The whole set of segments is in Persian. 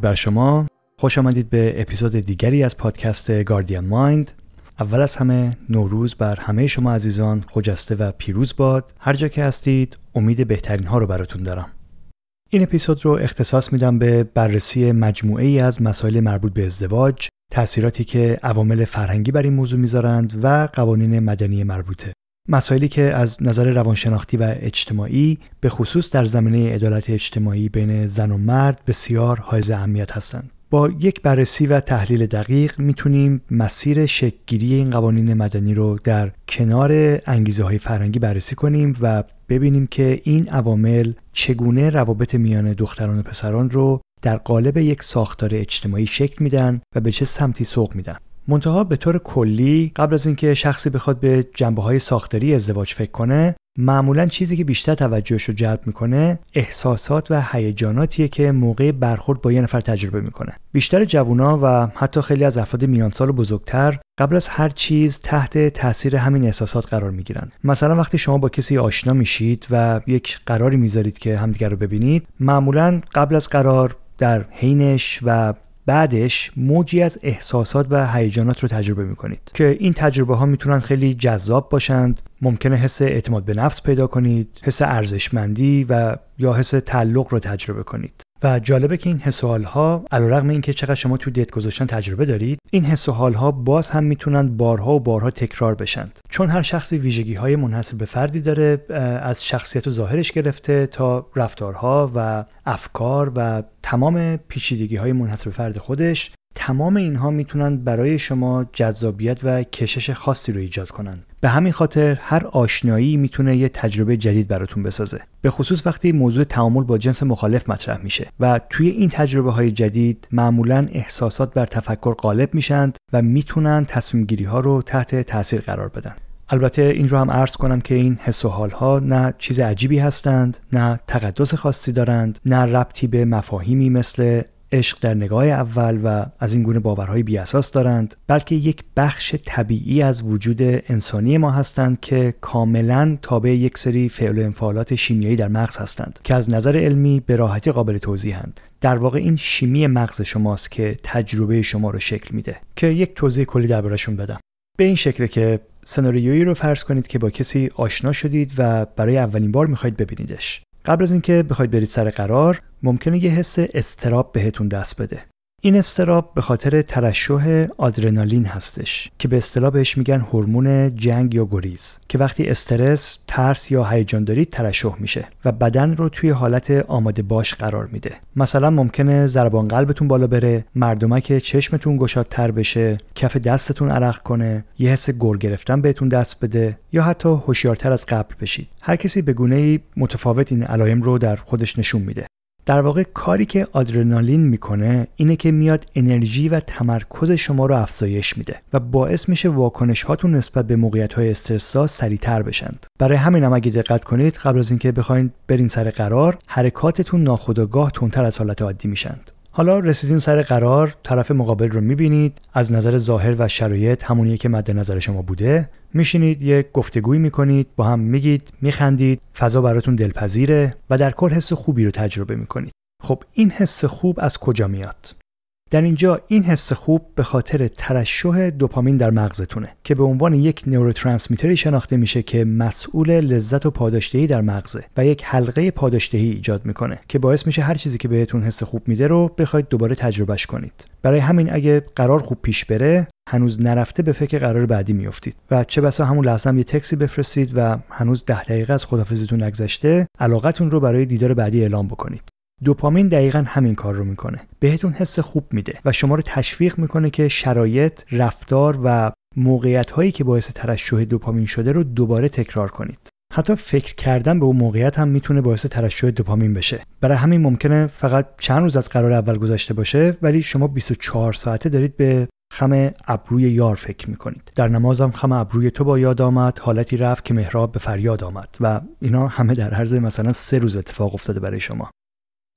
بر شما. خوش آمدید به اپیزود دیگری از پادکست گاردین مایند. اول از همه نوروز بر همه شما عزیزان خجسته و پیروز باد. هر جا که هستید امید بهترین ها رو براتون دارم. این اپیزود رو اختصاص میدم به بررسی مجموعه ای از مسائل مربوط به ازدواج، تأثیراتی که عوامل فرهنگی بر این موضوع میذارند و قوانین مدنی مربوطه. مسائلی که از نظر روانشناختی و اجتماعی به خصوص در زمینه عدالت اجتماعی بین زن و مرد بسیار حائز اهمیت هستند. با یک بررسی و تحلیل دقیق میتونیم مسیر شکل‌گیری این قوانین مدنی رو در کنار انگیزه‌های فرهنگی بررسی کنیم و ببینیم که این عوامل چگونه روابط میان دختران و پسران رو در قالب یک ساختار اجتماعی شکل میدن و به چه سمتی سوق میدن. منتها به طور کلی قبل از اینکه شخصی بخواد به جنبه‌های ساختاری ازدواج فکر کنه، معمولاً چیزی که بیشتر توجهش رو جلب میکنه احساسات و هیجاناتیه که موقع برخورد با یه نفر تجربه میکنه. بیشتر جوونا و حتی خیلی از افراد میانسال و بزرگتر قبل از هر چیز تحت تاثیر همین احساسات قرار میگیرن. مثلا وقتی شما با کسی آشنا میشید و یک قراری میذارید که همدیگر رو ببینید، معمولاً قبل از قرار، در حینش و بعدش موجی از احساسات و هیجانات رو تجربه میکنید که این تجربه ها میتونن خیلی جذاب باشند. ممکنه حس اعتماد به نفس پیدا کنید، حس ارزشمندی و یا حس تعلق رو تجربه کنید. و جالبه که این حس و حال‌ها علیرغم اینکه چقدر شما تو دیت گذاشتن تجربه دارید، این حس و حال‌ها باز هم میتونن بارها و بارها تکرار بشن، چون هر شخصی ویژگی‌های منحصر به فردی داره، از شخصیت و ظاهرش گرفته تا رفتارها و افکار و تمام پیچیدگی‌های منحصر به فرد خودش. تمام اینها میتونن برای شما جذابیت و کشش خاصی رو ایجاد کنن. به همین خاطر هر آشنایی میتونه یه تجربه جدید براتون بسازه، به خصوص وقتی موضوع تعامل با جنس مخالف مطرح میشه و توی این تجربه های جدید معمولاً احساسات بر تفکر غالب میشن و میتونن تصمیم گیری ها رو تحت تاثیر قرار بدن. البته این رو هم عرض کنم که این حس و حال ها نه چیز عجیبی هستند، نه تقدس خاصی دارند، نه ربطی به مفاهیمی مثل عشق در نگاه اول و از این گونه باورهای بی اساس دارند، بلکه یک بخش طبیعی از وجود انسانی ما هستند که کاملاً تابع یک سری فعل و انفعالات شیمیایی در مغز هستند که از نظر علمی به راحتی قابل توضیحند. در واقع این شیمی مغز شماست که تجربه شما رو شکل میده که یک توضیح کلی درباره‌شون بدم. به این شکله که سناریویی رو فرض کنید که با کسی آشنا شدید و برای اولین بار می‌خواید ببینیدش. قبل از اینکه بخواید برید سر قرار، ممکنه یه حس اضطراب بهتون دست بده. این اضطراب به خاطر ترشح آدرنالین هستش که به اصطلاح بهش میگن هورمون جنگ یا گریز، که وقتی استرس، ترس یا هیجان دارید ترشح میشه و بدن رو توی حالت آماده باش قرار میده. مثلا ممکنه ضربان قلبتون بالا بره، مردمک چشمتون گشادتر بشه، کف دستتون عرق کنه، یه حس گر گرفتن بهتون دست بده یا حتی هوشیارتر از قبل بشید. هر کسی به گونه‌ای متفاوت این علائم رو در خودش نشون میده. در واقع کاری که آدرنالین میکنه اینه که میاد انرژی و تمرکز شما رو افزایش میده و باعث میشه واکنش هاتون نسبت به موقعیت‌های استرس‌زا سریعتر بشن. برای همین هم اگه دقت کنید قبل از اینکه بخواید برین سر قرار، حرکاتتون ناخودآگاه تندتر از حالت عادی میشن. حالا رسیدین سر قرار، طرف مقابل رو میبینید، از نظر ظاهر و شرایط همونیه که مد نظر شما بوده. میشینید یک گفتگویی میکنید، با هم میگید، میخندید، فضا براتون دلپذیره و در کل حس خوبی رو تجربه میکنید. خب این حس خوب از کجا میاد؟ در اینجا این حس خوب به خاطر ترشح دوپامین در مغزتونه که به عنوان یک نوروترانسمیتری شناخته میشه که مسئول لذت و پاداشدهی در مغزه و یک حلقه پاداشدهی ایجاد میکنه که باعث میشه هر چیزی که بهتون حس خوب میده رو بخواید دوباره تجربهش کنید. برای همین اگه قرار خوب پیش بره، هنوز نرفته به فکر قرار بعدی میافتید و چه بسا همون لحظه هم یه تکسی بفرستید و هنوز 10 دقیقه از خداحافظیتون نگذشته علاقتون رو برای دیدار بعدی اعلام بکنید. دوپامین دقیقاً همین کار رو میکنه. بهتون حس خوب میده و شما رو تشویق میکنه که شرایط، رفتار و موقعیت‌هایی که باعث ترشح دوپامین شده رو دوباره تکرار کنید. حتی فکر کردن به اون موقعیت هم میتونه باعث ترشح دوپامین بشه. برای همین ممکنه فقط چند روز از قرار اول گذشته باشه ولی شما 24 ساعته دارید به خم ابروی یار فکر میکنید. در نمازم خم ابروی تو با یاد آمد، حالتی رفت که محراب به فریاد آمد و اینا همه در عرض مثلا 3 روز اتفاق افتاده برای شما.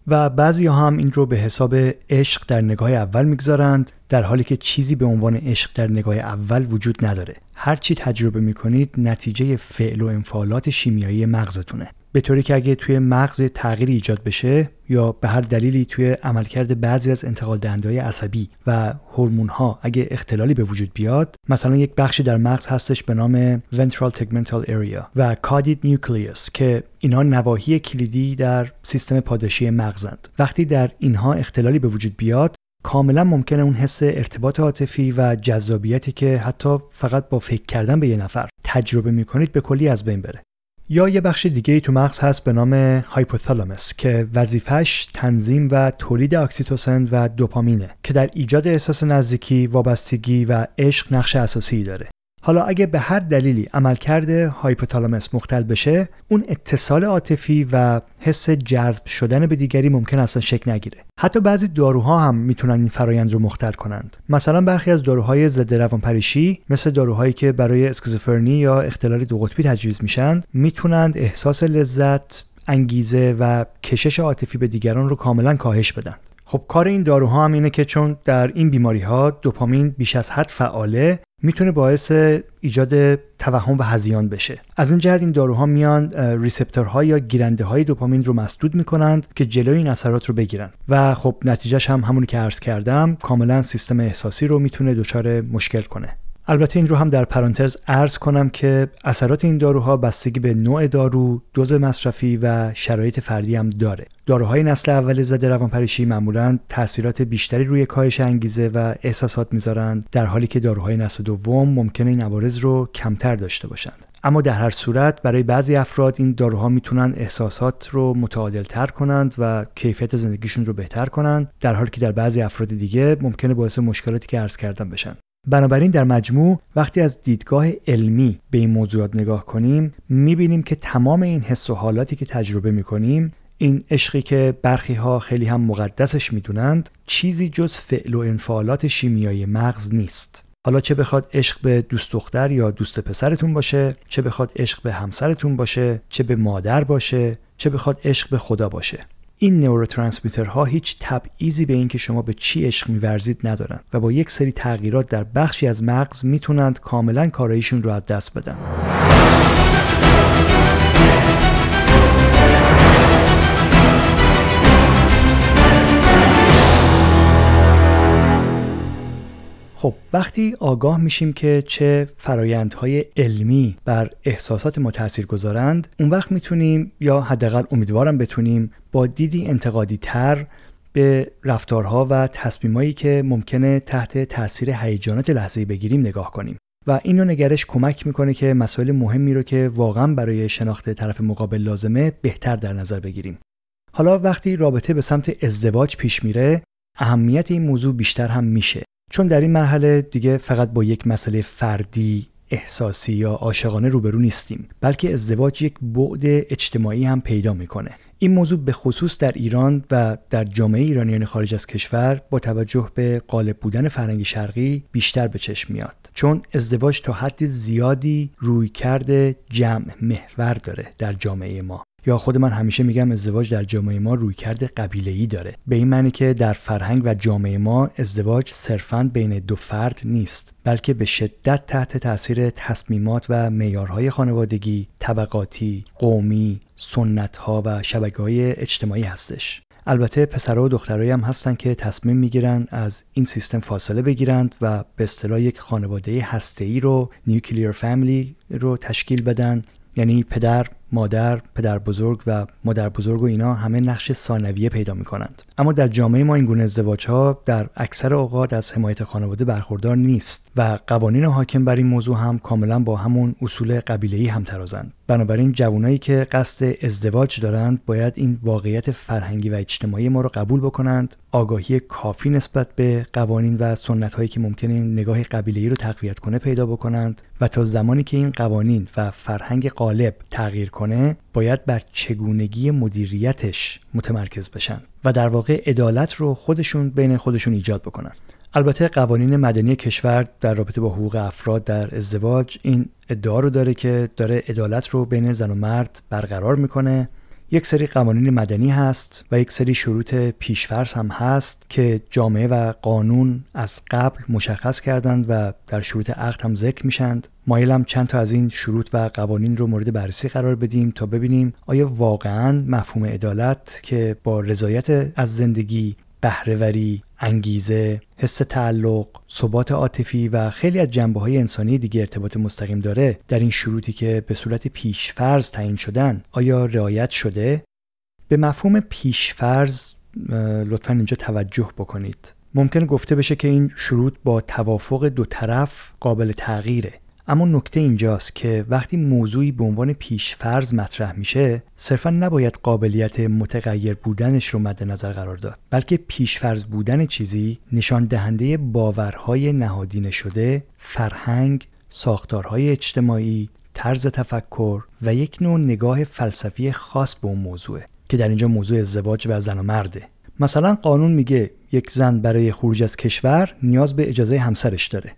و بعضی هم این رو به حساب عشق در نگاه اول میگذارند، در حالی که چیزی به عنوان عشق در نگاه اول وجود نداره. هر چی تجربه میکنید نتیجه فعل و انفعالات شیمیایی مغزتونه. به طوری که اگه توی مغز تغییری ایجاد بشه یا به هر دلیلی توی عملکرد بعضی از انتقال دهنده‌های عصبی و هورمون‌ها اگه اختلالی به وجود بیاد، مثلا یک بخشی در مغز هستش به نام ventral tegmental area و caudate nucleus که اینها نواحی کلیدی در سیستم پاداشی مغزند. وقتی در اینها اختلالی به وجود بیاد، کاملا ممکنه اون حس ارتباط عاطفی و جذابیتی که حتی فقط با فکر کردن به یه نفر تجربه میکنید به کلی از بین بره. یا یه بخش دیگه ای تو مغز هست به نام هایپوتالاموس که وظیفش تنظیم و تولید اکسیتوسن و دوپامینه که در ایجاد احساس نزدیکی، وابستگی و عشق نقش اساسی داره. حالا اگه به هر دلیلی عملکرد هایپوتالاموس مختل بشه، اون اتصال عاطفی و حس جذب شدن به دیگری ممکن اصلا شکل نگیره. حتی بعضی داروها هم میتونن این فرایند رو مختل کنند. مثلا برخی از داروهای ضد روانپریشی مثل داروهایی که برای اسکیزوفرنی یا اختلال دو قطبی تجویز میشن، میتونند احساس لذت، انگیزه و کشش عاطفی به دیگران رو کاملا کاهش بدن. خب کار این داروها هم اینه که چون در این بیماری‌ها دوپامین بیش از حد فعاله، میتونه باعث ایجاد توهم و هذیان بشه. از این جهت این داروها میان ریسپتورها یا گیرنده‌های دوپامین رو مسدود میکنند که جلوی این اثرات رو بگیرن و خب نتیجهش هم همونی که عرض کردم، کاملا سیستم احساسی رو میتونه دچار مشکل کنه. البته این رو هم در پرانتز عرض کنم که اثرات این داروها بستگی به نوع دارو، دوز مصرفی و شرایط فردی هم داره. داروهای نسل اول ضد روانپریشی معمولاً تاثیرات بیشتری روی کاهش انگیزه و احساسات میذارن، در حالی که داروهای نسل دوم ممکنه این عوارض رو کمتر داشته باشند. اما در هر صورت برای بعضی افراد این داروها میتونن احساسات رو متعادل‌تر کنند و کیفیت زندگیشون رو بهتر کنند، در حالی که در بعضی افراد دیگه ممکنه باعث مشکلاتی که عرض کردم بشن. بنابراین در مجموع وقتی از دیدگاه علمی به این موضوعات نگاه کنیم، میبینیم که تمام این حس و حالاتی که تجربه میکنیم، این عشقی که برخی ها خیلی هم مقدسش میدونند، چیزی جز فعل و انفعالات شیمیایی مغز نیست. حالا چه بخواد عشق به دوست دختر یا دوست پسرتون باشه، چه بخواد عشق به همسرتون باشه، چه به مادر باشه، چه بخواد عشق به خدا باشه، این نوروترانسمیترها هیچ تبعیضی به این که شما به چی عشق می‌ورزید ندارن و با یک سری تغییرات در بخشی از مغز میتونند کاملا کاراییشون رو از دست بدن. خب وقتی آگاه میشیم که چه فرایندهای علمی بر احساسات ما تأثیر گذارند، اون وقت میتونیم، یا حداقل امیدوارم بتونیم، با دیدی انتقادی تر به رفتارها و تصمیمایی که ممکنه تحت تأثیر هیجانات لحظه‌ای بگیریم نگاه کنیم و این نوع نگرش کمک میکنه که مسائل مهمی رو که واقعا برای شناخت طرف مقابل لازمه بهتر در نظر بگیریم. حالا وقتی رابطه به سمت ازدواج پیش میره، اهمیت این موضوع بیشتر هم میشه، چون در این مرحله دیگه فقط با یک مسئله فردی، احساسی یا عاشقانه روبرو نیستیم، بلکه ازدواج یک بعد اجتماعی هم پیدا میکنه. این موضوع به خصوص در ایران و در جامعه ایرانیان خارج از کشور با توجه به غالب بودن فرهنگ شرقی بیشتر به چشم میاد، چون ازدواج تا حد زیادی رویکرد جمع محور داره در جامعه ما. یا خود من همیشه میگم ازدواج در جامعه ما رویکرد قبیله‌ای داره، به این معنی که در فرهنگ و جامعه ما ازدواج صرفاً بین دو فرد نیست، بلکه به شدت تحت تاثیر تصمیمات و معیارهای خانوادگی، طبقاتی، قومی، سنت‌ها و شبکه‌های اجتماعی هستش. البته پسرها و دخترایی هم هستن که تصمیم میگیرن از این سیستم فاصله بگیرند و به اصطلاح یک خانواده هسته‌ای رو، نیوکلیر فامیلی رو تشکیل بدن، یعنی پدر، مادر، پدر بزرگ و مادر بزرگ و اینا همه نقش ثانویه پیدا میکنند. اما در جامعه ما این گونه ازدواج‌ها در اکثر اوقات از حمایت خانواده برخوردار نیست و قوانین حاکم بر این موضوع هم کاملا با همون اصول قبیله‌ای هم‌ترازند. بنابراین جوانایی که قصد ازدواج دارند باید این واقعیت فرهنگی و اجتماعی ما رو قبول بکنند، آگاهی کافی نسبت به قوانین و سنت‌هایی که ممکنه نگاه قبیله‌ای رو تقویت کنه پیدا بکنند و تا زمانی که این قوانین و فرهنگ غالب تغییر کنه باید بر چگونگی مدیریتش متمرکز بشن و در واقع عدالت رو خودشون بین خودشون ایجاد بکنن. البته قوانین مدنی کشور در رابطه با حقوق افراد در ازدواج این ادعا رو داره که داره عدالت رو بین زن و مرد برقرار میکنه، یک سری قوانین مدنی هست و یک سری شروط پیش‌فرض هم هست که جامعه و قانون از قبل مشخص کردند و در شروط عقد هم ذکر میشند. مایلم چند تا از این شروط و قوانین رو مورد بررسی قرار بدیم تا ببینیم آیا واقعاً مفهوم عدالت که با رضایت از زندگی، بهره‌وری، انگیزه، حس تعلق، ثبات عاطفی و خیلی از جنبه‌های انسانی دیگه ارتباط مستقیم داره، در این شروطی که به صورت پیش‌فرض تعیین شدن آیا رعایت شده؟ به مفهوم پیش‌فرض لطفاً اینجا توجه بکنید. ممکن گفته بشه که این شروط با توافق دو طرف قابل تغییره. اما نکته اینجاست که وقتی موضوعی به عنوان پیش‌فرض مطرح میشه، صرفاً نباید قابلیت متغیر بودنش رو مد نظر قرار داد، بلکه پیش‌فرض بودن چیزی نشان دهنده باورهای نهادینه شده، فرهنگ، ساختارهای اجتماعی، طرز تفکر و یک نوع نگاه فلسفی خاص به اون موضوعه که در اینجا موضوع ازدواج و زن و مرده. مثلا قانون میگه یک زن برای خروج از کشور نیاز به اجازه همسرش داره.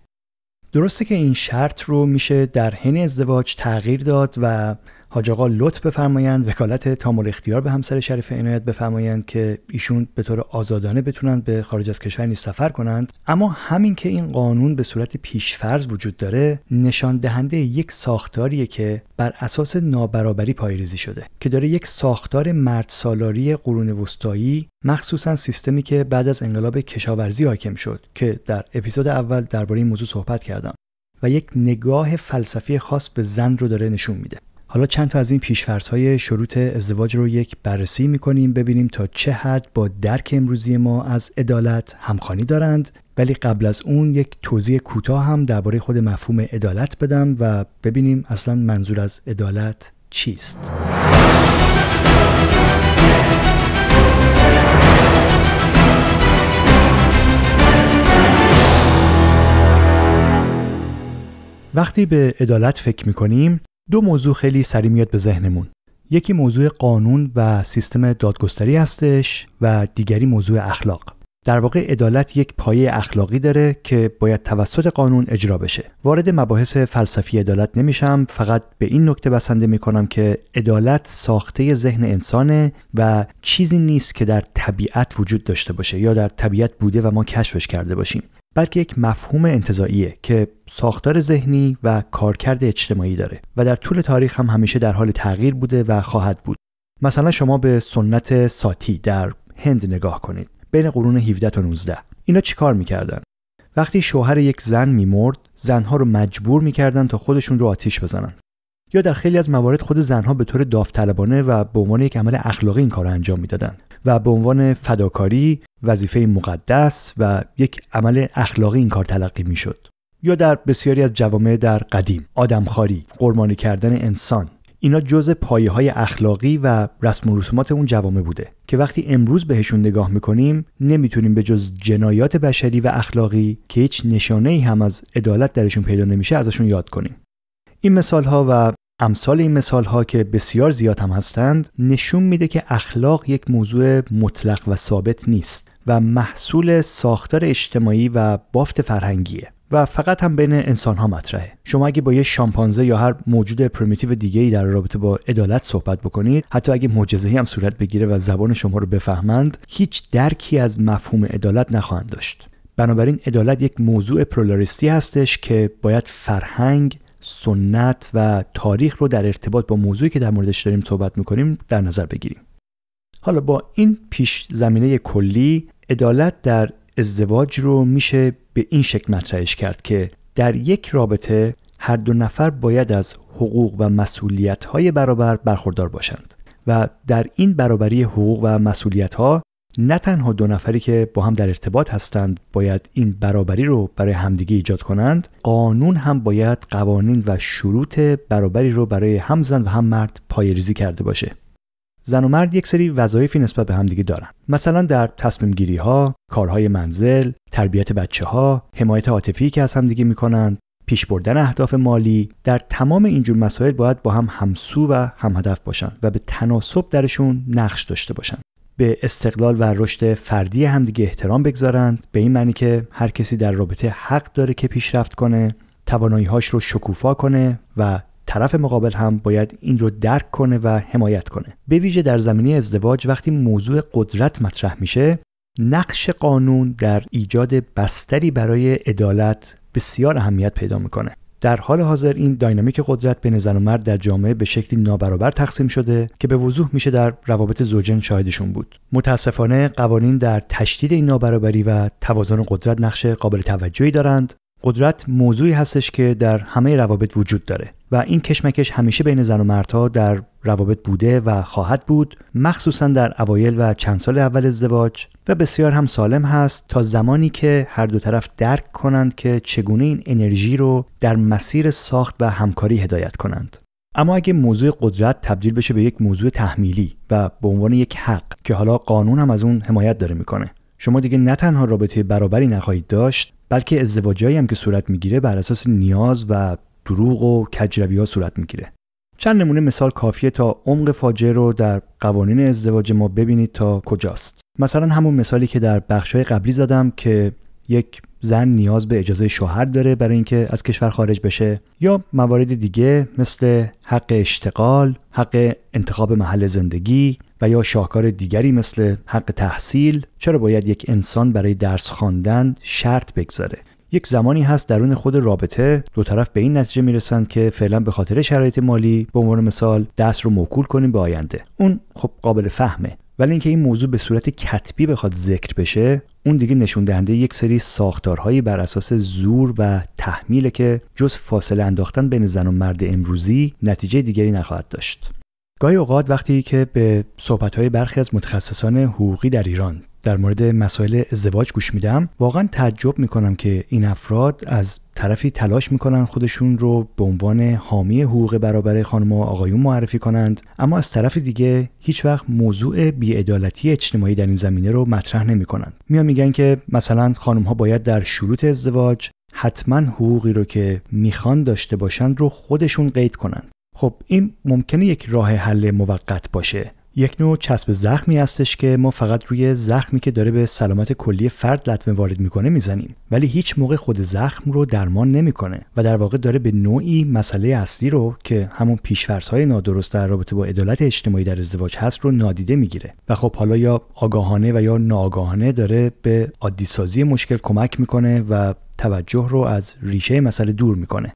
درسته که این شرط رو میشه در حین ازدواج تغییر داد و حاج آقا لطف بفرمایند وکالت تامل اختیار به همسر شریف عنایت بفرمایند که ایشون به طور آزادانه بتونن به خارج از کشور نیز سفر کنند، اما همین که این قانون به صورت پیش‌فرض وجود داره نشان دهنده یک ساختاریه که بر اساس نابرابری پایه‌ریزی شده که داره یک ساختار مردسالاری قرون وسطایی، مخصوصا سیستمی که بعد از انقلاب کشاورزی حاکم شد که در اپیزود اول درباره این موضوع صحبت کردم و یک نگاه فلسفی خاص به زن رو داره نشون میده. حالا چند تا از این پیش‌فرض‌های شروط ازدواج رو یک بررسی می‌کنیم ببینیم تا چه حد با درک امروزی ما از عدالت همخوانی دارند، ولی قبل از اون یک توضیح کوتاه هم درباره خود مفهوم عدالت بدم و ببینیم اصلاً منظور از عدالت چیست. وقتی به عدالت فکر می‌کنیم دو موضوع خیلی سریع میاد به ذهنمون. یکی موضوع قانون و سیستم دادگستری هستش و دیگری موضوع اخلاق. در واقع عدالت یک پایه اخلاقی داره که باید توسط قانون اجرا بشه. وارد مباحث فلسفی عدالت نمیشم، فقط به این نکته بسنده میکنم که عدالت ساخته ذهن انسانه و چیزی نیست که در طبیعت وجود داشته باشه یا در طبیعت بوده و ما کشفش کرده باشیم، بلکه یک مفهوم انتزاعیه که ساختار ذهنی و کارکرد اجتماعی داره و در طول تاریخ هم همیشه در حال تغییر بوده و خواهد بود. مثلا شما به سنت ساتی در هند نگاه کنید. بین قرون 17 تا 19 اینا چی کار میکردن؟ وقتی شوهر یک زن میمرد، زنها رو مجبور میکردن تا خودشون رو آتیش بزنن. یا در خیلی از موارد خود زنها به طور داوطلبانه و به عنوان یک عمل اخلاقی این کار رو انجام میدادن و به عنوان فداکاری، وظیفه مقدس و یک عمل اخلاقی این کار تلقی میشد. یا در بسیاری از جوامع در قدیم، آدمخواری، قربانی کردن انسان، اینا جزء پایه‌های اخلاقی و رسم و رسومات اون جوامع بوده که وقتی امروز بهشون نگاه میکنیم نمیتونیم به جز جنایات بشری و اخلاقی که هیچ نشانه‌ای هم از عدالت درشون پیدا نمیشه ازشون یاد کنیم. این مثال‌ها و امثال این مثال‌ها که بسیار زیاد هم هستند نشون میده که اخلاق یک موضوع مطلق و ثابت نیست و محصول ساختار اجتماعی و بافت فرهنگیه و فقط هم بین انسان‌ها مطرحه. شما اگه با یه شامپانزه یا هر موجود پریمیتیو دیگه‌ای در رابطه با عدالت صحبت بکنید، حتی اگه معجزه‌ای هم صورت بگیره و زبان شما رو بفهمند، هیچ درکی از مفهوم عدالت نخواهند داشت. بنابراین عدالت یک موضوع پلورالیستی هستش که باید فرهنگ، سنت و تاریخ رو در ارتباط با موضوعی که در موردش داریم صحبت می‌کنیم در نظر بگیریم. حالا با این پیش زمینه کلی، عدالت در ازدواج رو میشه به این شکل مطرحش کرد که در یک رابطه هر دو نفر باید از حقوق و مسئولیت‌های برابر برخوردار باشند و در این برابری حقوق و مسئولیت‌ها نه تنها دو نفری که با هم در ارتباط هستند باید این برابری رو برای همدیگه ایجاد کنند، قانون هم باید قوانین و شروط برابری رو برای هم زن و هم مرد پایه‌ریزی کرده باشه. زن و مرد یک سری وظایفی نسبت به همدیگه دارن. مثلا در تصمیم گیری ها، کارهای منزل، تربیت بچه ها، حمایت عاطفی که از همدیگه میکنن، پیش بردن اهداف مالی، در تمام اینجور مسائل باید با هم همسو و هم هدف باشن و به تناسب درشون نقش داشته باشن. به استقلال و رشد فردی همدیگه احترام بگذارند، به این معنی که هر کسی در رابطه حق داره که پیشرفت کنه، توانایی‌هاش رو شکوفا کنه و طرف مقابل هم باید این رو درک کنه و حمایت کنه. به ویژه در زمینه ازدواج وقتی موضوع قدرت مطرح میشه، نقش قانون در ایجاد بستری برای عدالت بسیار اهمیت پیدا میکنه. در حال حاضر این داینامیک قدرت بین زن و مرد در جامعه به شکلی نابرابر تقسیم شده که به وضوح میشه در روابط زوجین شاهدشون بود. متاسفانه قوانین در تشدید این نابرابری و توازن قدرت نقش قابل توجهی دارند. قدرت موضوعی هستش که در همه روابط وجود داره و این کشمکش همیشه بین زن و مردها در روابط بوده و خواهد بود، مخصوصا در اوایل و چند سال اول ازدواج، و بسیار هم سالم هست تا زمانی که هر دو طرف درک کنند که چگونه این انرژی رو در مسیر ساخت و همکاری هدایت کنند. اما اگه موضوع قدرت تبدیل بشه به یک موضوع تحمیلی و به عنوان یک حق که حالا قانون هم از اون حمایت داره میکنه، شما دیگه نه تنها رابطه برابری نخواهید داشت، بلکه ازدواجایی هم که صورت میگیره بر اساس نیاز و دروغ و کجروی‌ها صورت میگیره. چند نمونه مثال کافیه تا عمق فاجعه رو در قوانین ازدواج ما ببینید تا کجاست. مثلا همون مثالی که در بخش‌های قبلی زدم که یک زن نیاز به اجازه شوهر داره برای اینکه از کشور خارج بشه، یا موارد دیگه مثل حق اشتغال، حق انتخاب محل زندگی و یا شاهکار دیگری مثل حق تحصیل. چرا باید یک انسان برای درس خواندن شرط بگذاره؟ یک زمانی هست درون خود رابطه دو طرف به این نتیجه میرسند که فعلا به خاطر شرایط مالی به عنوان مثال دست رو موکول کنیم به آینده. اون خب قابل فهمه، ولی اینکه این موضوع به صورت کتبی بخواد ذکر بشه، اون دیگه نشون دهنده یک سری ساختارهایی بر اساس زور و تحمیله که جز فاصله انداختن بین زن و مرد امروزی نتیجه دیگری نخواهد داشت. گاهی اوقات وقتی که به صحبت‌های برخی از متخصصان حقوقی در ایران در مورد مسائل ازدواج گوش میدم، واقعا تعجب میکنم که این افراد از طرفی تلاش میکنن خودشون رو به عنوان حامی حقوق برابر خانم و آقایون معرفی کنند، اما از طرف دیگه هیچ وقت موضوع بی‌عدالتی اجتماعی در این زمینه رو مطرح نمیکنن. میگن که مثلا خانم ها باید در شروط ازدواج حتما حقوقی رو که میخوان داشته باشن رو خودشون قید کنن. خب این ممکنه یک راه حل موقت باشه، یک نوع چسب زخمی هستش که ما فقط روی زخمی که داره به سلامت کلی فرد لطمه وارد میکنه میزنیم، ولی هیچ موقع خود زخم رو درمان نمیکنه و در واقع داره به نوعی مسئله اصلی رو که همون پیش‌فرض‌های نادرست در رابطه با عدالت اجتماعی در ازدواج هست رو نادیده میگیره و خب حالا یا آگاهانه و یا ناآگاهانه داره به عادی سازی مشکل کمک میکنه و توجه رو از ریشه مسئله دور میکنه.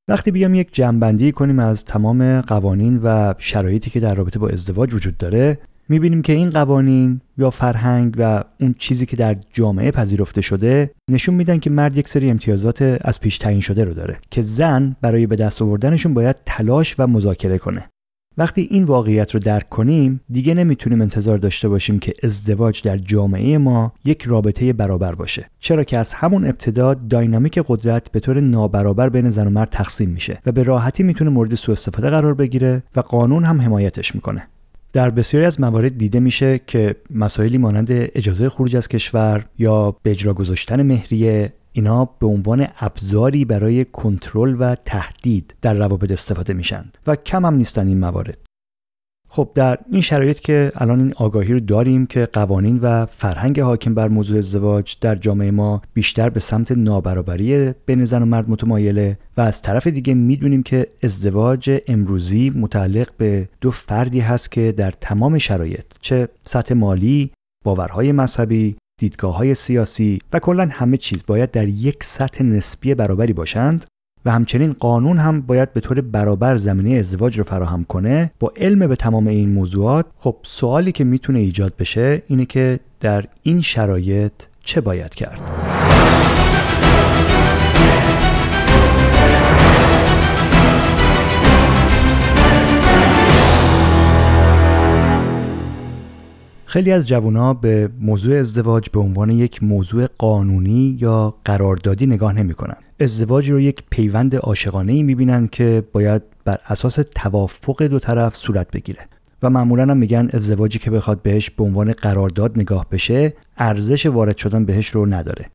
وقتی بیام یک جمع‌بندی کنیم از تمام قوانین و شرایطی که در رابطه با ازدواج وجود داره، می‌بینیم که این قوانین یا فرهنگ و اون چیزی که در جامعه پذیرفته شده نشون میدن که مرد یک سری امتیازات از پیش تعیین شده رو داره که زن برای به دست آوردنشون باید تلاش و مذاکره کنه. وقتی این واقعیت رو درک کنیم، دیگه نمیتونیم انتظار داشته باشیم که ازدواج در جامعه ما یک رابطه برابر باشه، چرا که از همون ابتدا داینامیک قدرت به طور نابرابر بین زن و مرد تقسیم میشه و به راحتی میتونه مورد سوء استفاده قرار بگیره و قانون هم حمایتش میکنه. در بسیاری از موارد دیده میشه که مسائلی مانند اجازه خروج از کشور یا به اجرا گذاشتن مهریه، اینا به عنوان ابزاری برای کنترل و تهدید در روابط استفاده میشن و کم هم نیستن این موارد. خب در این شرایط که الان این آگاهی رو داریم که قوانین و فرهنگ حاکم بر موضوع ازدواج در جامعه ما بیشتر به سمت نابرابری بین زن و مرد متمایله و از طرف دیگه میدونیم که ازدواج امروزی متعلق به دو فردی هست که در تمام شرایط، چه سطح مالی، باورهای مذهبی، دیدگاه‌های سیاسی و کلاً همه چیز باید در یک سطح نسبی برابری باشند و همچنین قانون هم باید به طور برابر زمینه ازدواج رو فراهم کنه. با علم به تمام این موضوعات، خب سوالی که میتونه ایجاد بشه اینه که در این شرایط چه باید کرد؟ خیلی از جوان‌ها به موضوع ازدواج به عنوان یک موضوع قانونی یا قراردادی نگاه نمی‌کنن. ازدواج رو یک پیوند عاشقانه‌ای می‌بینن که باید بر اساس توافق دو طرف صورت بگیره و معمولاً هم میگن ازدواجی که بخواد بهش به عنوان قرارداد نگاه بشه، ارزش وارد شدن بهش رو نداره.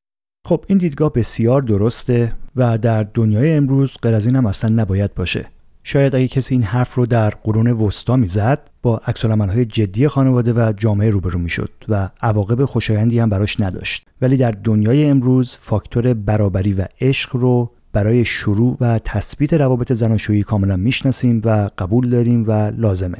خب این دیدگاه بسیار درسته و در دنیای امروز غیر از این هم اصلاً نباید باشه. شاید اگه کسی این حرف رو در قرون وسطا میزد، با عکس‌العمل‌های جدی خانواده و جامعه روبرو میشد و عواقب خوشایندی هم براش نداشت. ولی در دنیای امروز فاکتور برابری و عشق رو برای شروع و تثبیت روابط زناشویی کاملا میشناسیم و قبول داریم و لازمه.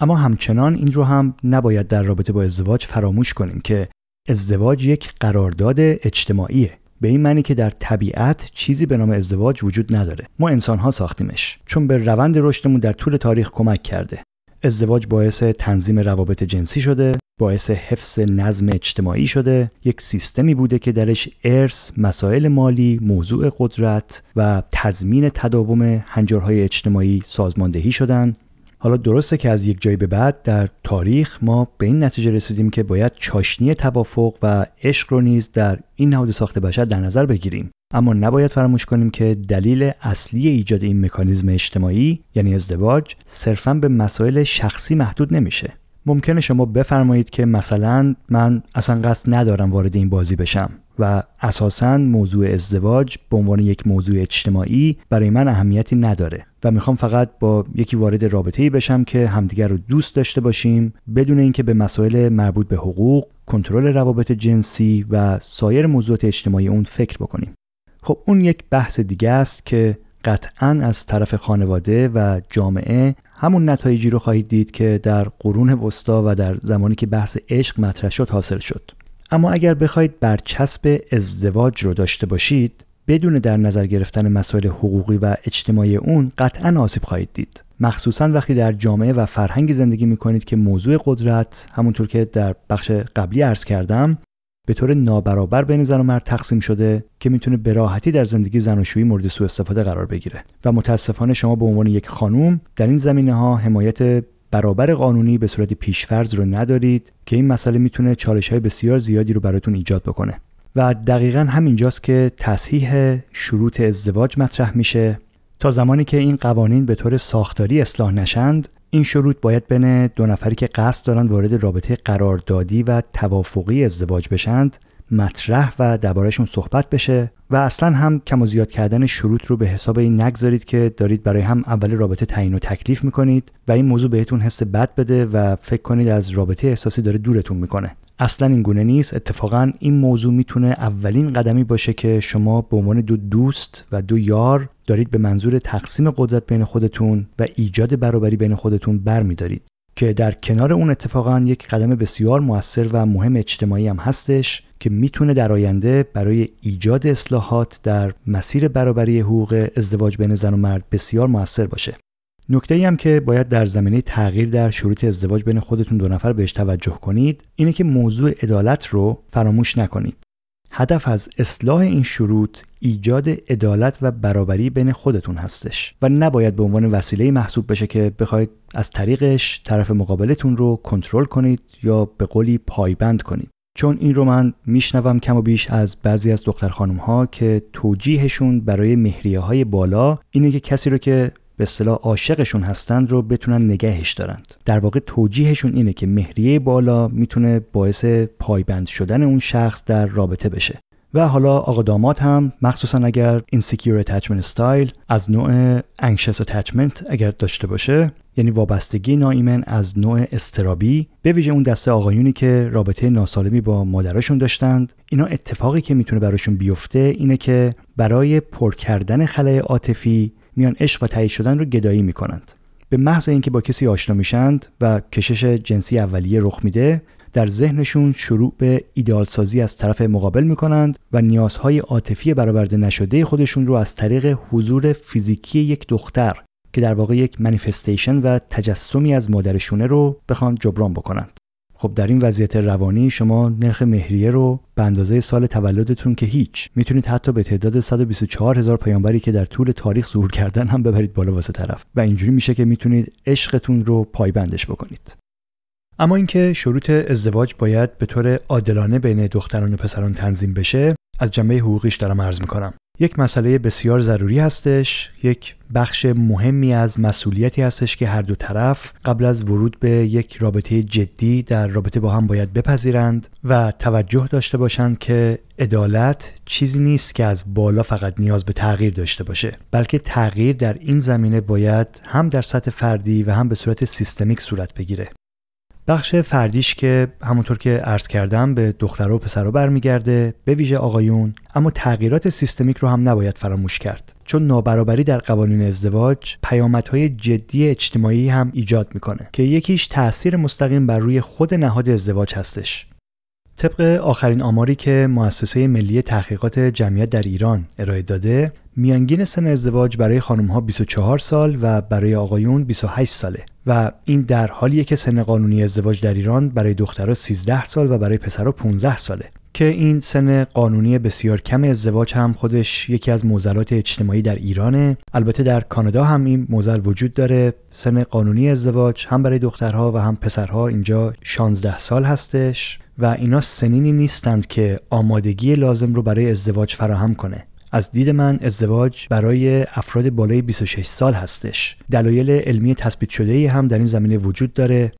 اما همچنان این رو هم نباید در رابطه با ازدواج فراموش کنیم که ازدواج یک قرارداد اجتماعیه. به این معنی که در طبیعت چیزی به نام ازدواج وجود نداره. ما انسان‌ها ساختیمش چون به روند رشدمون در طول تاریخ کمک کرده. ازدواج باعث تنظیم روابط جنسی شده، باعث حفظ نظم اجتماعی شده، یک سیستمی بوده که درش ارث، مسائل مالی، موضوع قدرت و تضمین تداوم هنجارهای اجتماعی سازماندهی شدن. حالا درسته که از یک جایی به بعد در تاریخ ما به این نتیجه رسیدیم که باید چاشنی توافق و عشق رو نیز در این نهاد ساخت بشر در نظر بگیریم. اما نباید فراموش کنیم که دلیل اصلی ایجاد این مکانیزم اجتماعی یعنی ازدواج صرفاً به مسائل شخصی محدود نمیشه. ممکنه شما بفرمایید که مثلا من اصلا قصد ندارم وارد این بازی بشم و اساساً موضوع ازدواج به عنوان یک موضوع اجتماعی برای من اهمیتی نداره و میخوام فقط با یکی وارد رابطه‌ای بشم که همدیگر رو دوست داشته باشیم بدون اینکه به مسائل مربوط به حقوق، کنترل روابط جنسی و سایر موضوعات اجتماعی اون فکر بکنیم. خب اون یک بحث دیگه است که قطعاً از طرف خانواده و جامعه همون نتایجی رو خواهید دید که در قرون وسطا و در زمانی که بحث عشق مطرح شد حاصل شد. اما اگر بخواید برچسب ازدواج رو داشته باشید بدون در نظر گرفتن مسائل حقوقی و اجتماعی اون قطعاً آسیب خواهید دید. مخصوصاً وقتی در جامعه و فرهنگی زندگی می‌کنید که موضوع قدرت همونطور که در بخش قبلی عرض کردم به طور نابرابر بین زن و مرد تقسیم شده که میتونه به راحتی در زندگی زناشویی مورد سوء استفاده قرار بگیره و متاسفانه شما به عنوان یک خانم در این زمینه‌ها حمایت برابر قانونی به صورت پیش‌فرض رو ندارید که این مسئله میتونه چالش‌های بسیار زیادی رو براتون ایجاد بکنه. و دقیقاً همینجاست که تصحیح شروط ازدواج مطرح میشه. تا زمانی که این قوانین به طور ساختاری اصلاح نشند این شروط باید بین دو نفری که قصد دارن وارد رابطه قراردادی و توافقی ازدواج بشند مطرح و درباره‌شون صحبت بشه و اصلاً هم کم و زیاد کردن شروط رو به حساب این نگذارید که دارید برای هم اول رابطه تعیین و تکلیف میکنید و این موضوع بهتون حس بد بده و فکر کنید از رابطه احساسی داره دورتون میکنه. اصلاً این گونه نیست. اتفاقاً این موضوع میتونه اولین قدمی باشه که شما به عنوان دو دوست و دو یار دارید به منظور تقسیم قدرت بین خودتون و ایجاد برابری بین خودتون برمی‌دارید که در کنار اون اتفاقاً یک قدم بسیار مؤثر و مهم اجتماعی هم هستش که میتونه در آینده برای ایجاد اصلاحات در مسیر برابری حقوق ازدواج بین زن و مرد بسیار مؤثر باشه. نکته‌ای هم که باید در زمینه تغییر در شروط ازدواج بین خودتون دو نفر بهش توجه کنید اینه که موضوع عدالت رو فراموش نکنید. هدف از اصلاح این شروط ایجاد عدالت و برابری بین خودتون هستش و نباید به عنوان وسیله محسوب بشه که بخواید از طریقش طرف مقابلتون رو کنترل کنید یا به قولی پایبند کنید. چون این رو من میشنوم کم و بیش از بعضی از دختر خانم ها که توجیهشون برای مهریه های بالا اینه که کسی رو که به اصطلاح عاشقشون هستند رو بتونن نگهش دارند. در واقع توجیهشون اینه که مهریه بالا میتونه باعث پایبند شدن اون شخص در رابطه بشه. و حالا آقا داماد هم مخصوصا اگر insecure attachment style از نوع anxious attachment اگر داشته باشه، یعنی وابستگی ناایمن از نوع اضطرابی، به ویژه اون دسته آقایونی که رابطه ناسالمی با مادرشون داشتند، اینا اتفاقی که میتونه براشون بیفته اینه که برای پر کردن خلأ عاطفی میان عشق و تایید شدن رو گدایی میکنند. به محض اینکه با کسی آشنا میشند و کشش جنسی اولیه رخ میده، در ذهنشون شروع به ایدئال سازی از طرف مقابل میکنند و نیازهای عاطفی برآورده نشده خودشون رو از طریق حضور فیزیکی یک دختر که در واقع یک منیفستیشن و تجسمی از مادرشونه رو بخوان جبران بکنند. خب در این وضعیت روانی شما نرخ مهریه رو به اندازه سال تولدتون که هیچ میتونید حتی به تعداد 124,000 پیامبری که در طول تاریخ ظهور کردن هم ببرید بالا واسه طرف و اینجوری میشه که میتونید عشقتون رو پایبندش بکنید. اما اینکه شروط ازدواج باید به طور عادلانه بین دختران و پسران تنظیم بشه، از جنبه حقوقیش دارم عرض میکنم. یک مسئله بسیار ضروری هستش، یک بخش مهمی از مسئولیتی هستش که هر دو طرف قبل از ورود به یک رابطه جدی در رابطه با هم باید بپذیرند و توجه داشته باشند که عدالت چیزی نیست که از بالا فقط نیاز به تغییر داشته باشه، بلکه تغییر در این زمینه باید هم در سطح فردی و هم به صورت سیستمیک صورت بگیره. بخش فردیش که همونطور که عرض کردم به دخترها و پسرها برمیگرده، به ویژه آقایون، اما تغییرات سیستمیک رو هم نباید فراموش کرد، چون نابرابری در قوانین ازدواج پیامدهای جدی اجتماعی هم ایجاد میکنه که یکیش تأثیر مستقیم بر روی خود نهاد ازدواج هستش. طبق آخرین آماری که مؤسسه ملی تحقیقات جمعیت در ایران ارائه داده، میانگین سن ازدواج برای خانم‌ها 24 سال و برای آقایون 28 ساله و این در حالیه که سن قانونی ازدواج در ایران برای دخترها 13 سال و برای پسرها 15 ساله که این سن قانونی بسیار کم ازدواج هم خودش یکی از معضلات اجتماعی در ایرانه. البته در کانادا هم این معضل وجود داره. سن قانونی ازدواج هم برای دخترها و هم پسرها اینجا 16 سال هستش و اینا سنینی نیستند که آمادگی لازم رو برای ازدواج فراهم کنه. از دید من ازدواج برای افراد بالای 26 سال هستش. دلایل علمی تثبیت شده‌ای هم در این زمینه وجود داره.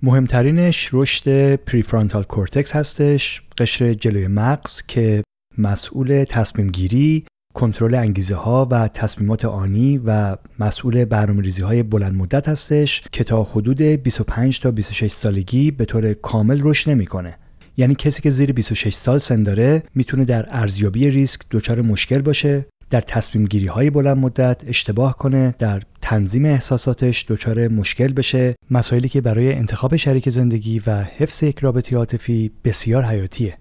مهمترینش رشد پریفرانتال کورتکس هستش، قشر جلوی مغز که مسئول تصمیم گیری، کنترل انگیزه ها و تصمیمات آنی و مسئول برنامه‌ریزی های بلند مدت هستش که تا حدود 25 تا 26 سالگی به طور کامل رشد نمی‌کنه. یعنی کسی که زیر 26 سال سن داره میتونه در ارزیابی ریسک دچار مشکل باشه، در تصمیم گیری های بلند مدت اشتباه کنه، در تنظیم احساساتش دچار مشکل بشه، مسائلی که برای انتخاب شریک زندگی و حفظ یک رابطه عاطفی بسیار حیاتیه.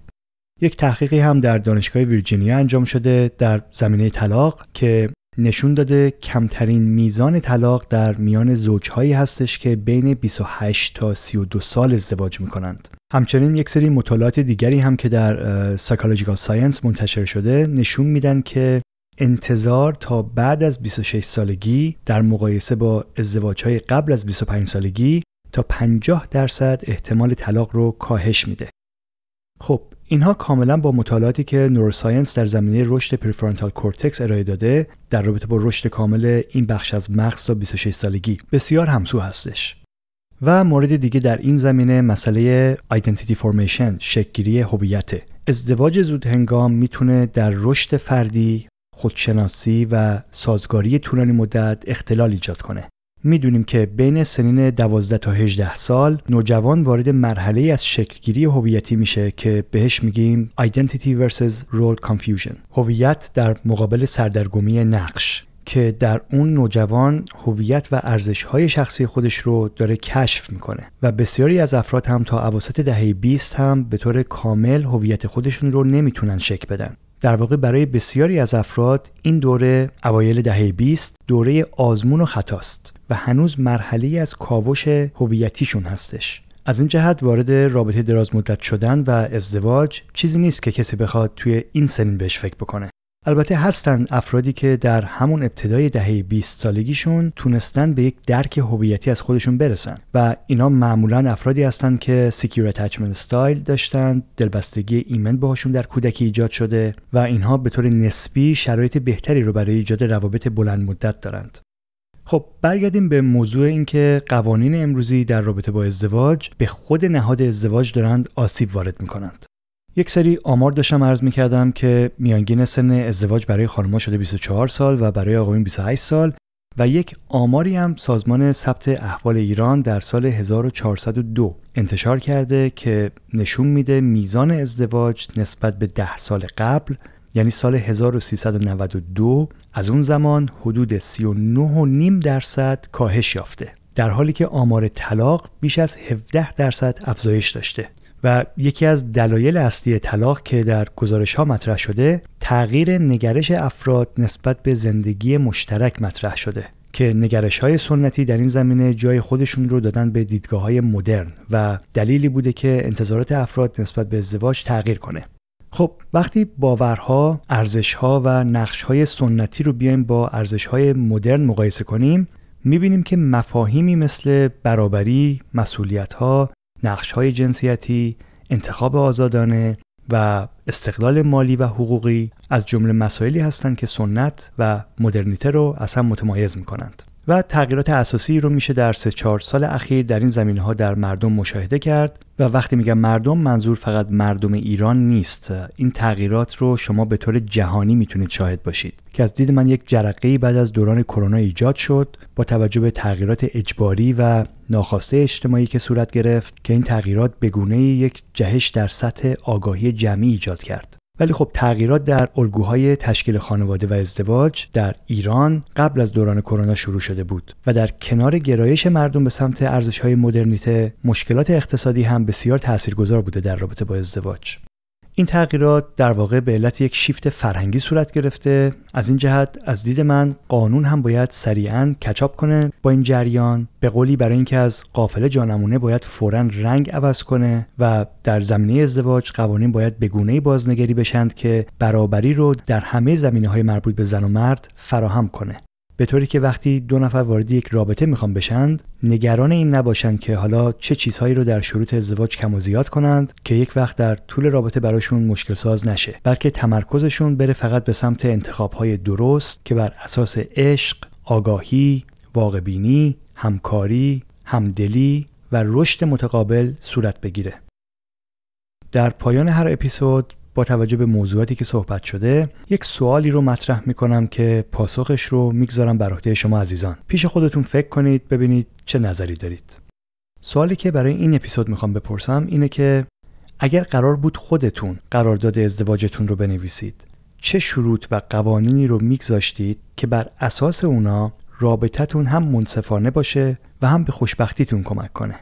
یک تحقیقی هم در دانشگاه ویرجینیا انجام شده در زمینه طلاق که نشون داده کمترین میزان طلاق در میان زوجهایی هستش که بین 28 تا 32 سال ازدواج میکنند. همچنین یک سری مطالعات دیگری هم که در سایکولوژیکال ساینس منتشر شده نشون میدن که انتظار تا بعد از 26 سالگی در مقایسه با ازدواج‌های قبل از 25 سالگی تا 50% احتمال طلاق رو کاهش میده. خب اینها کاملا با مطالعاتی که نوروساینس در زمینه رشد پریفرانتال کورتکس ارائه داده در رابطه با رشد کامل این بخش از مغز تا 26 سالگی بسیار همسو هستش. و مورد دیگه در این زمینه مسئله آیدنتیتی فورمیشن، شکل‌گیری هویت. ازدواج زود هنگام میتونه در رشد فردی، خودشناسی و سازگاری طولانی مدت اختلال ایجاد کنه. میدونیم که بین سنین 12 تا 18 سال نوجوان وارد مرحله از شکلگیری هویتی میشه که بهش میگیم identity versus role confusion. هویت در مقابل سردرگمی نقش که در اون نوجوان هویت و ارزش‌های شخصی خودش رو داره کشف میکنه و بسیاری از افراد هم تا اواسط دهه 20 هم به طور کامل هویت خودشون رو نمیتونن شکل بدن. در واقع برای بسیاری از افراد این دوره اوایل دهه 20 دوره آزمون و خطاست و هنوز مرحله از کاوش هویتیشون هستش. از این جهت وارد رابطه دراز مدت شدن و ازدواج چیزی نیست که کسی بخواد توی این سنین بهش فکر بکنه. البته هستن افرادی که در همون ابتدای دهه 20 سالگیشون تونستن به یک درک هویتی از خودشون برسن و اینا معمولاً افرادی هستن که سکیور اتچمنت استایل داشتن، دلبستگی ایمن باهاشون در کودکی ایجاد شده و اینها به طور نسبی شرایط بهتری رو برای ایجاد روابط بلند مدت دارند. خب برگردیم به موضوع این که قوانین امروزی در رابطه با ازدواج به خود نهاد ازدواج دارند آسیب وارد می‌کنند. یک سری آمار داشتم عرض می‌کردم که میانگین سن ازدواج برای خانم‌ها شده 24 سال و برای آقایون 28 سال و یک آماری هم سازمان ثبت احوال ایران در سال 1402 انتشار کرده که نشون میده میزان ازدواج نسبت به 10 سال قبل، یعنی سال 1392، از اون زمان حدود 39.5% کاهش یافته، در حالی که آمار طلاق بیش از 17% افزایش داشته. و یکی از دلایل اصلی طلاق که در گزارش‌ها مطرح شده، تغییر نگرش افراد نسبت به زندگی مشترک مطرح شده که نگرش‌های سنتی در این زمینه جای خودشون رو دادن به دیدگاه‌های مدرن و دلیلی بوده که انتظارات افراد نسبت به ازدواج تغییر کنه. خب وقتی باورها، ارزش‌ها و نقش‌های سنتی رو بیایم با ارزش‌های مدرن مقایسه کنیم، می‌بینیم که مفاهیمی مثل برابری، مسئولیت‌ها، نقش‌های جنسیتی، انتخاب آزادانه و استقلال مالی و حقوقی از جمله مسائلی هستند که سنت و مدرنیته رو اصلا متمایز می‌کنند. و تغییرات اساسی رو میشه در 3-4 سال اخیر در این زمینه‌ها در مردم مشاهده کرد و وقتی میگم مردم منظور فقط مردم ایران نیست. این تغییرات رو شما به طور جهانی میتونید شاهد باشید که از دید من یک جرقه‌ای بعد از دوران کرونا ایجاد شد با توجه به تغییرات اجباری و ناخواسته اجتماعی که صورت گرفت که این تغییرات به گونه‌ای یک جهش در سطح آگاهی جمعی ایجاد کرد. ولی خب تغییرات در الگوهای تشکیل خانواده و ازدواج در ایران قبل از دوران کرونا شروع شده بود و در کنار گرایش مردم به سمت ارزش‌های مدرنیته، مشکلات اقتصادی هم بسیار تاثیرگذار بوده در رابطه با ازدواج. این تغییرات در واقع به علت یک شیفت فرهنگی صورت گرفته. از این جهت از دید من قانون هم باید سریعاً کچاپ کنه با این جریان. به قولی برای اینکه از قافله جانمونه باید فوراً رنگ عوض کنه و در زمینه ازدواج قوانین باید به گونه‌ای بازنگری بشن که برابری رو در همه زمینه‌های مربوط به زن و مرد فراهم کنه. به طوری که وقتی دو نفر وارد یک رابطه میخوان بشن نگران این نباشن که حالا چه چیزهایی رو در شروط ازدواج کم و زیاد کنند که یک وقت در طول رابطه براشون مشکل ساز نشه، بلکه تمرکزشون بره فقط به سمت انتخاب‌های درست که بر اساس عشق، آگاهی، واقع‌بینی، همکاری، همدلی و رشد متقابل صورت بگیره. در پایان هر اپیزود با توجه به موضوعاتی که صحبت شده یک سوالی رو مطرح میکنم که پاسخش رو میگذارم بر عهده شما عزیزان. پیش خودتون فکر کنید ببینید چه نظری دارید. سوالی که برای این اپیزود میخوام بپرسم اینه که اگر قرار بود خودتون قرارداد ازدواجتون رو بنویسید، چه شروط و قوانینی رو میگذاشتید که بر اساس اونا رابطتون هم منصفانه باشه و هم به خوشبختیتون کمک کنه؟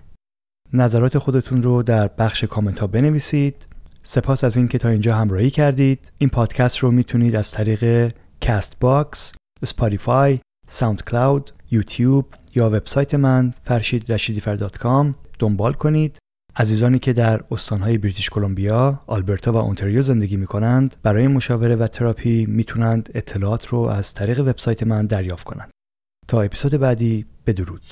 نظرات خودتون رو در بخش کامنت ها بنویسید. سپاس از این که تا اینجا همراهی کردید. این پادکست رو میتونید از طریق کاست باکس، اسپاتیفای، ساوند کلاود، یوتیوب یا وبسایت من farshidrashidifar.com دنبال کنید. عزیزانی که در استانهای بریتیش کلمبیا، آلبرتا و اونتاریو زندگی میکنند برای مشاوره و تراپی میتونند اطلاعات رو از طریق وبسایت من دریافت کنند. تا اپیزود بعدی بدرود.